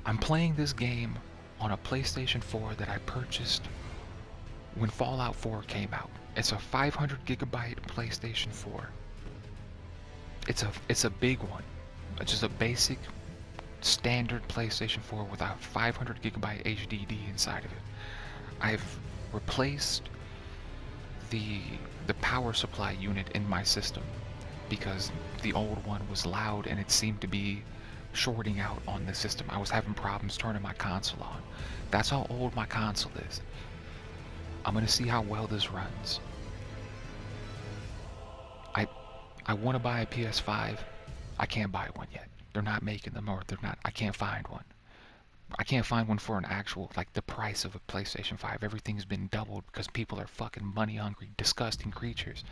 I'm playing this game on a PlayStation 4 that I purchased when Fallout 4 came out. It's a 500 gigabyte PlayStation 4. It's a big one. It's just a basic standard PlayStation 4 with a 500 gigabyte HDD inside of it. I've replaced the power supply unit in my system because the old one was loud and it seemed to be shorting out on the system. I was having problems turning my console on. That's how old my console is. I'm gonna see how well this runs. I want to buy a PS5. I can't buy one yet. They're not making them, or they're not. I can't find one. I can't find one for an actual, like, the price of a PlayStation 5. Everything's been doubled because people are fucking money hungry, disgusting creatures.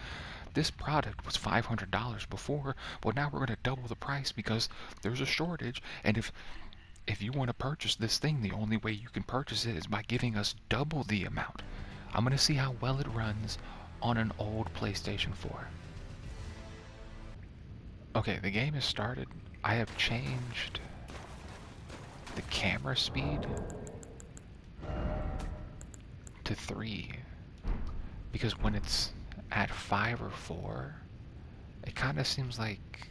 This product was $500 before, but now we're gonna double the price because there's a shortage. And if you want to purchase this thing, the only way you can purchase it is by giving us double the amount. I'm gonna see how well it runs on an old PlayStation 4. Okay, the game has started. I have changed the camera speed to 3 because when it's at 5 or 4, it kind of seems like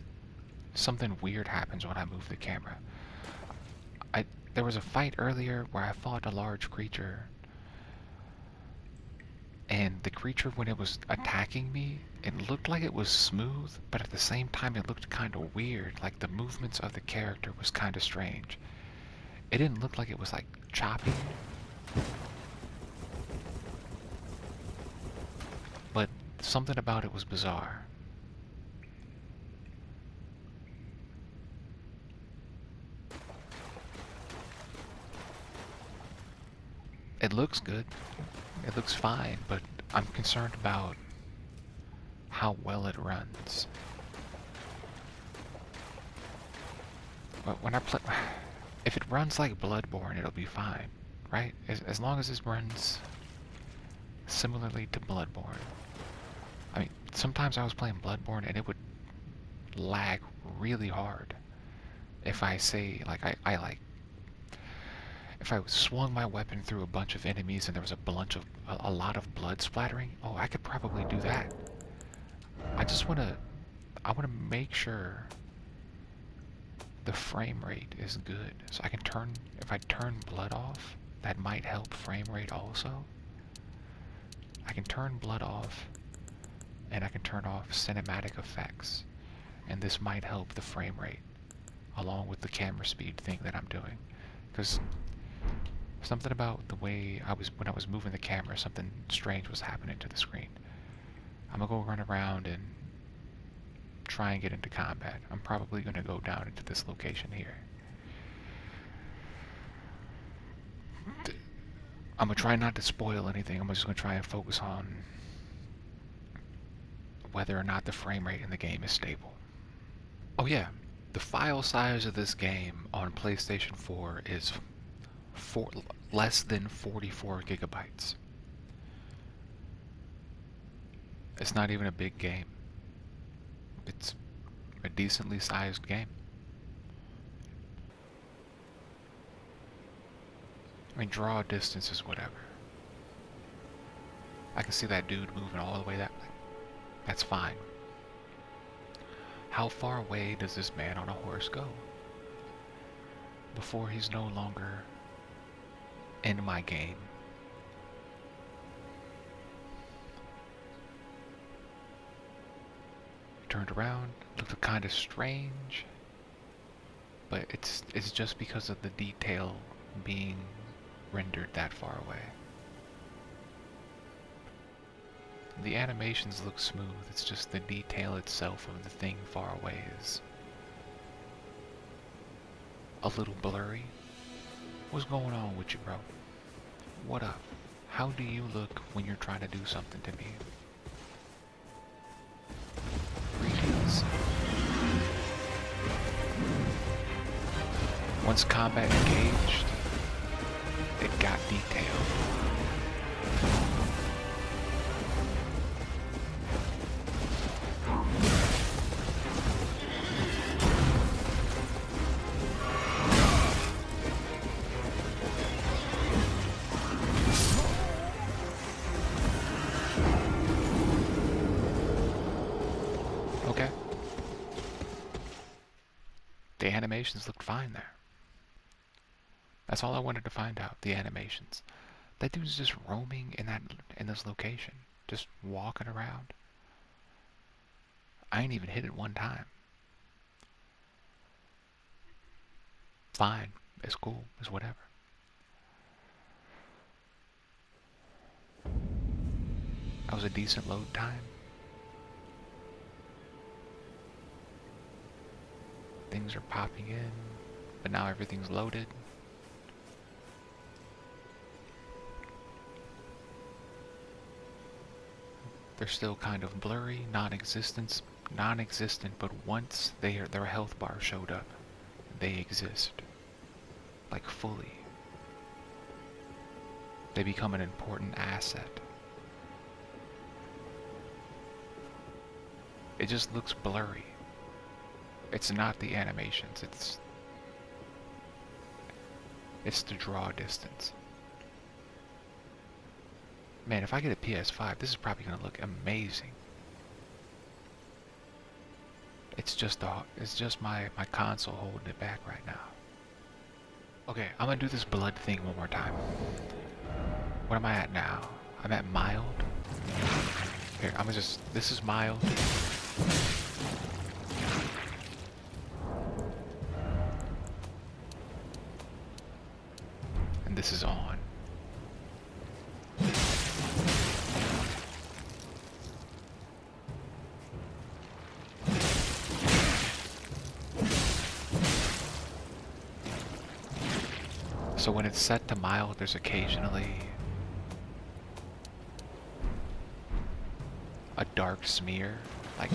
something weird happens when I move the camera. There was a fight earlier where I fought a large creature, and the creature, when it was attacking me, it looked like it was smooth, but at the same time it looked kind of weird, like the movements of the character was kind of strange. It didn't look like it was like choppy, but something about it was bizarre. It looks good. It looks fine, but I'm concerned about how well it runs. But when I play, if it runs like Bloodborne, it'll be fine, right? As long as it runs similarly to Bloodborne. I mean, sometimes I was playing Bloodborne and it would lag really hard. If I say, like, if I swung my weapon through a bunch of enemies and there was a lot of blood splattering, oh, I could probably do that. I want to make sure the frame rate is good. So I can if I turn blood off, that might help frame rate also. I can turn blood off, and I can turn off cinematic effects, and this might help the frame rate, along with the camera speed thing that I'm doing. Because something about the way when I was moving the camera, something strange was happening to the screen. I'm gonna go run around and try and get into combat. I'm probably gonna go down into this location here. I'm gonna try not to spoil anything. I'm just gonna try and focus on whether or not the frame rate in the game is stable. Oh yeah, the file size of this game on PlayStation 4 is less than 44 gigabytes. It's not even a big game. It's a decently sized game. I mean, draw distance is whatever. I can see that dude moving all the way that way. That's fine. How far away does this man on a horse go before he's no longer in my game? He turned around, looked kind of strange, but it's just because of the detail being rendered that far away. The animations look smooth, it's just the detail itself of the thing far away is a little blurry. What's going on with you, bro? What up? How do you look when you're trying to do something to me? Greetings. Once combat engaged, it got detailed. animations looked fine there. That's all I wanted to find out, the animations. That dude's just roaming in this location, just walking around. I ain't even hit it one time. Fine, it's cool, it's whatever. That was a decent load time. Things are popping in, but now everything's loaded. They're still kind of blurry, non-existent, but once their health bar showed up, they exist. Like fully. They become an important asset. It just looks blurry. It's not the animations, it's the draw distance. Man, if I get a PS5, this is probably gonna look amazing. It's just my console holding it back right now. Okay, I'm gonna do this blood thing one more time. What am I at now? I'm at mild. Here, this is mild. And this is on. So when it's set to mild, there's occasionally a dark smear, like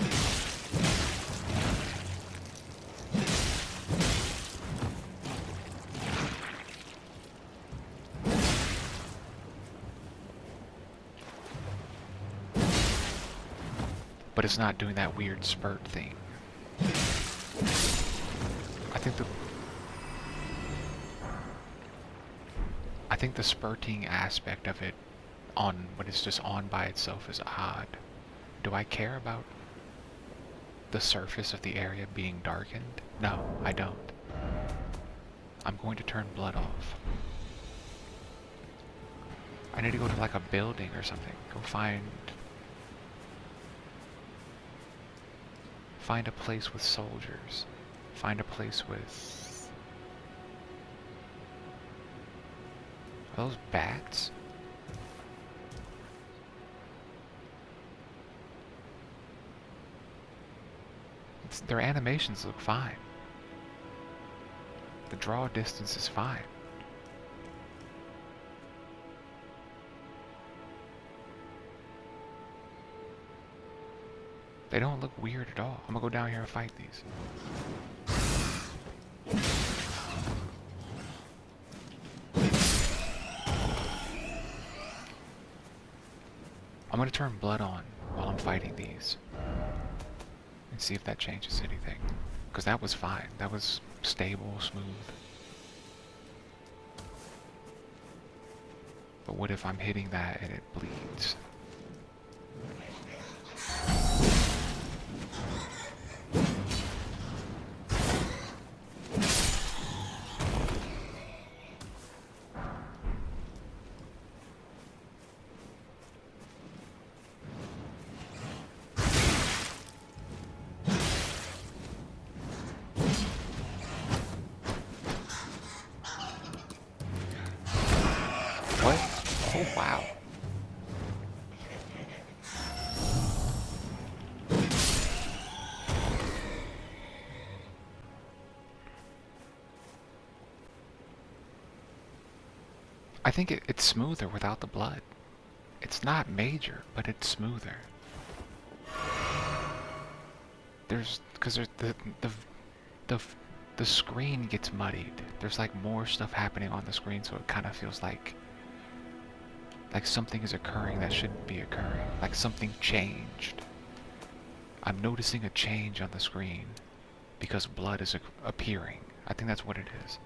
but it's not doing that weird spurt thing. I think the spurting aspect of it when it's just on by itself is odd. Do I care about the surface of the area being darkened? No, I don't. I'm going to turn blood off. I need to go to like a building or something. Go find a place with soldiers. Find a place with... Are those bats? Their animations look fine. The draw distance is fine. They don't look weird at all. I'm gonna go down here and fight these. I'm gonna turn blood on while I'm fighting these. And see if that changes anything. Because that was fine. That was stable, smooth. But what if I'm hitting that and it bleeds? What? Oh, wow. I think it's smoother without the blood. It's not major, but it's smoother. Because the screen gets muddied. There's like more stuff happening on the screen, so it kind of feels like something is occurring that shouldn't be occurring. Like something changed. I'm noticing a change on the screen because blood is appearing. I think that's what it is.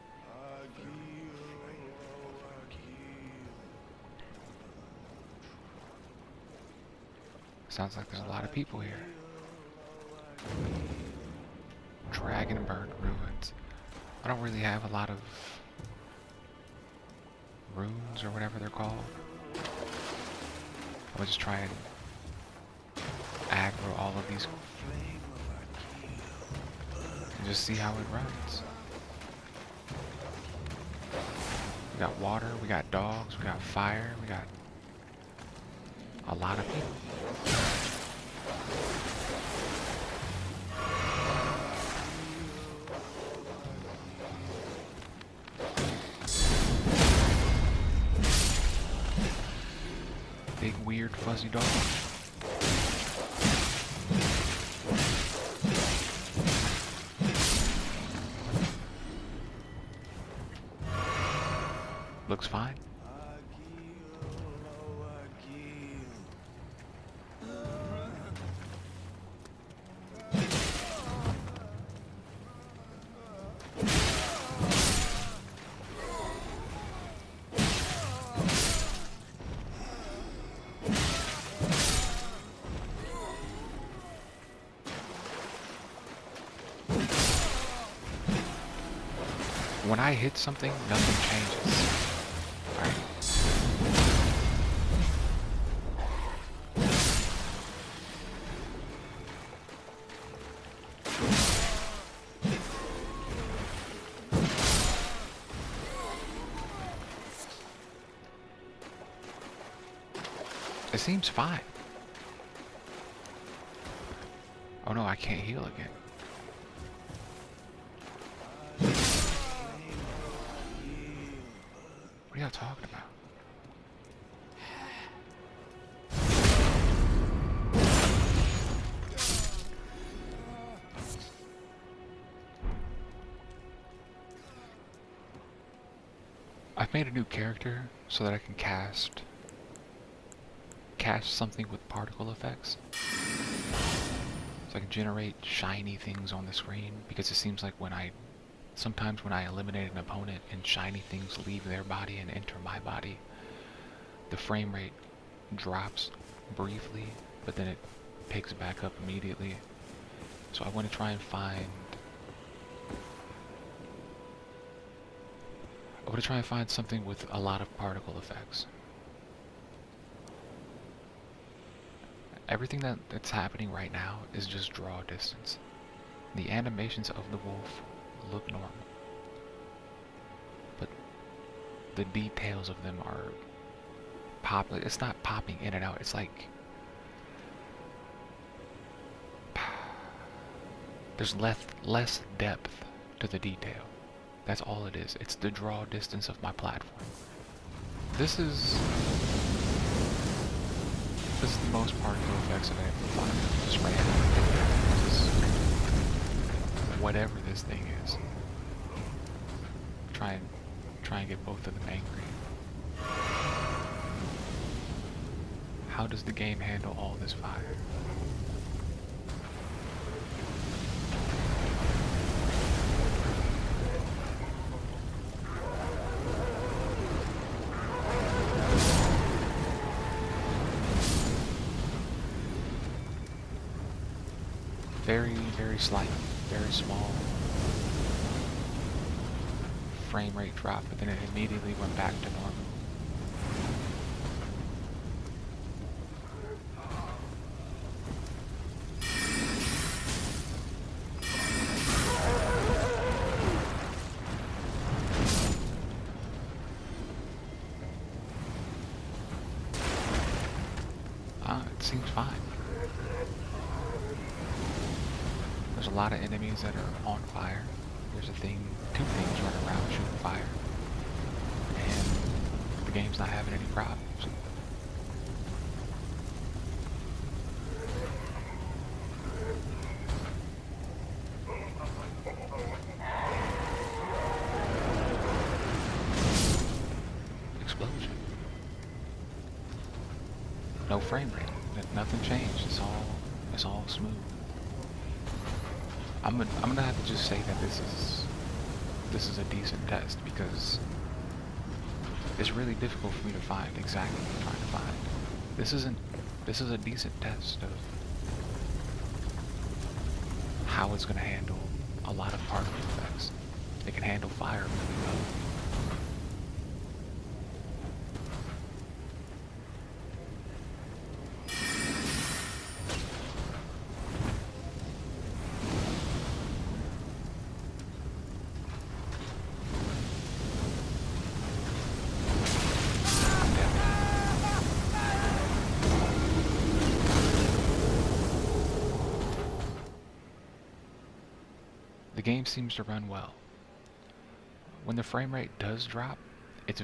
Sounds like there's a lot of people here. Dragonburn ruins. I don't really have a lot of runes or whatever they're called. I'll just try and aggro all of these and just see how it runs. We got water, we got dogs, we got fire, we got a lot of people. Big weird fuzzy dog. Looks fine. When I hit something, nothing changes. Alright. It seems fine. Oh no, I can't heal again. What are y'all talking about? I've made a new character so that I can cast something with particle effects. So I can generate shiny things on the screen, because it seems like sometimes when I eliminate an opponent and shiny things leave their body and enter my body, the frame rate drops briefly, but then it picks back up immediately. So I want to try and find something with a lot of particle effects. Everything that's happening right now is just draw distance. The animations of the wolf look normal, but the details of them are it's not popping in and out. It's like there's less depth to the detail. That's all it is. It's the draw distance of my platform. This is the most particle effects I've ever found. Just random. Whatever this thing is. Try and get both of them angry. How does the game handle all this fire? Very, very slight, very small frame rate drop, but then it immediately went back to normal. It seems fine. There's a lot of enemies that are on fire. There's two things running around shooting fire. And the game's not having any problems. Explosion. No frame rate. Nothing changed. It's all smooth. I'm gonna have to just say that this is a decent test, because it's really difficult for me to find exactly what I'm trying to find. This is a decent test of how it's gonna handle a lot of particle effects. It can handle fire really well. The game seems to run well. When the frame rate does drop, it's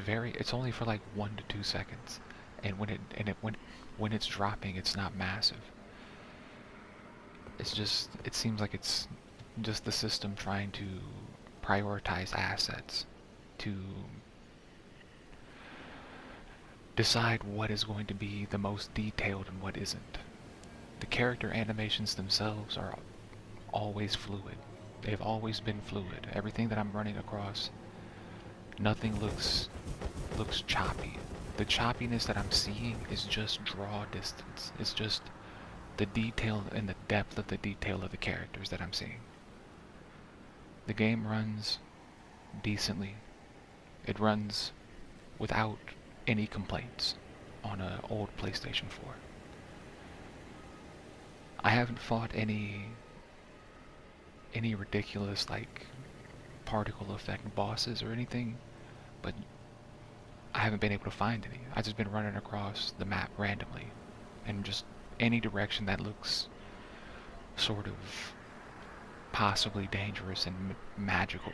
only for like 1 to 2 seconds. And when it's dropping, it's not massive. It seems like it's just the system trying to prioritize assets to decide what is going to be the most detailed and what isn't. The character animations themselves are always fluid. They've always been fluid. Everything that I'm running across, nothing looks choppy. The choppiness that I'm seeing is just draw distance. It's just the detail and the depth of the detail of the characters that I'm seeing. The game runs decently. It runs without any complaints on an old PlayStation 4. I haven't fought any ridiculous like particle effect bosses or anything, but I haven't been able to find any. I've just been running across the map randomly, and just any direction that looks sort of possibly dangerous and magical.